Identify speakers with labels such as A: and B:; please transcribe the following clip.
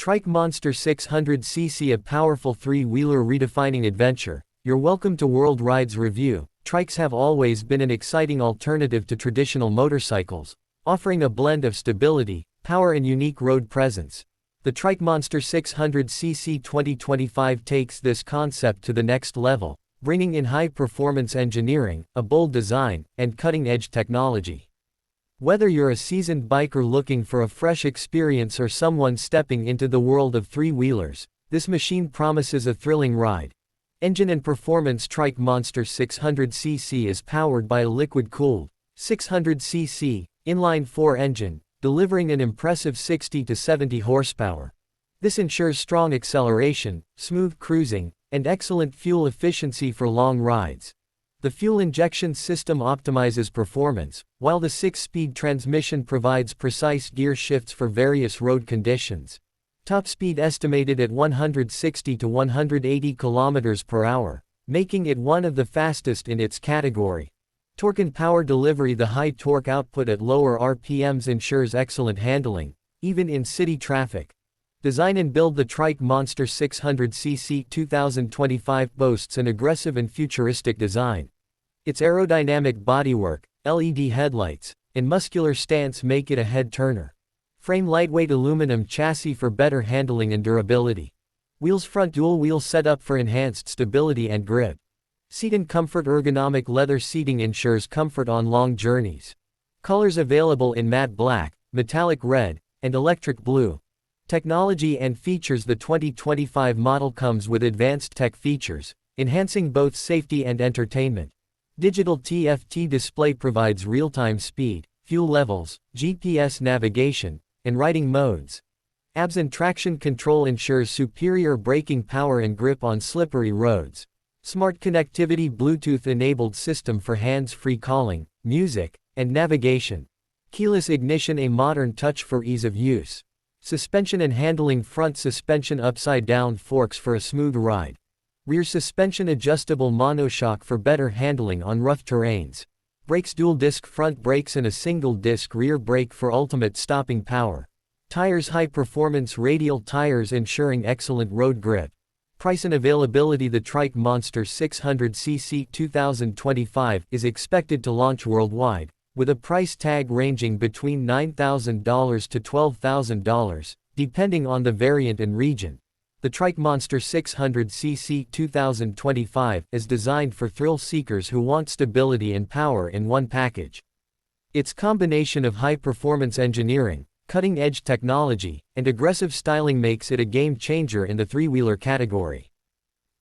A: Trike Monster 600cc, a powerful three-wheeler redefining adventure. You're welcome to World Rides Review. Trikes have always been an exciting alternative to traditional motorcycles, offering a blend of stability, power and unique road presence. The Trike Monster 600cc 2025 takes this concept to the next level, bringing in high-performance engineering, a bold design, and cutting-edge technology. Whether you're a seasoned biker looking for a fresh experience or someone stepping into the world of three-wheelers, this machine promises a thrilling ride. Engine and performance. Trike Monster 600cc is powered by a liquid-cooled 600cc inline-4 engine, delivering an impressive 60 to 70 horsepower. This ensures strong acceleration, smooth cruising, and excellent fuel efficiency for long rides. The fuel injection system optimizes performance, while the 6-speed transmission provides precise gear shifts for various road conditions. Top speed estimated at 160 to 180 km per hour, making it one of the fastest in its category. Torque and power delivery. The high torque output at lower RPMs ensures excellent handling, even in city traffic. Design and build. The Trike Monster 600cc 2025 boasts an aggressive and futuristic design. Its aerodynamic bodywork, LED headlights, and muscular stance make it a head-turner. Frame. Lightweight aluminum chassis for better handling and durability. Wheels. Front dual-wheel setup for enhanced stability and grip. Seat and comfort. Ergonomic leather seating ensures comfort on long journeys. Colors available in matte black, metallic red, and electric blue. Technology and features. The 2025 model comes with advanced tech features, enhancing both safety and entertainment. Digital TFT display provides real-time speed, fuel levels, GPS navigation, and riding modes. ABS and traction control ensures superior braking power and grip on slippery roads. Smart connectivity. Bluetooth-enabled system for hands-free calling, music, and navigation. Keyless ignition. A modern touch for ease of use. Suspension and handling. Front suspension upside-down forks for a smooth ride. Rear suspension adjustable monoshock for better handling on rough terrains. Brakes. Dual disc front brakes and a single disc rear brake for ultimate stopping power. Tires. High performance radial tires ensuring excellent road grip. Price and availability. The Trike Monster 600cc 2025 is expected to launch worldwide, with a price tag ranging between $9,000 to $12,000, depending on the variant and region. The Trike Monster 600cc 2025 is designed for thrill seekers who want stability and power in one package. Its combination of high-performance engineering, cutting-edge technology, and aggressive styling makes it a game-changer in the three-wheeler category.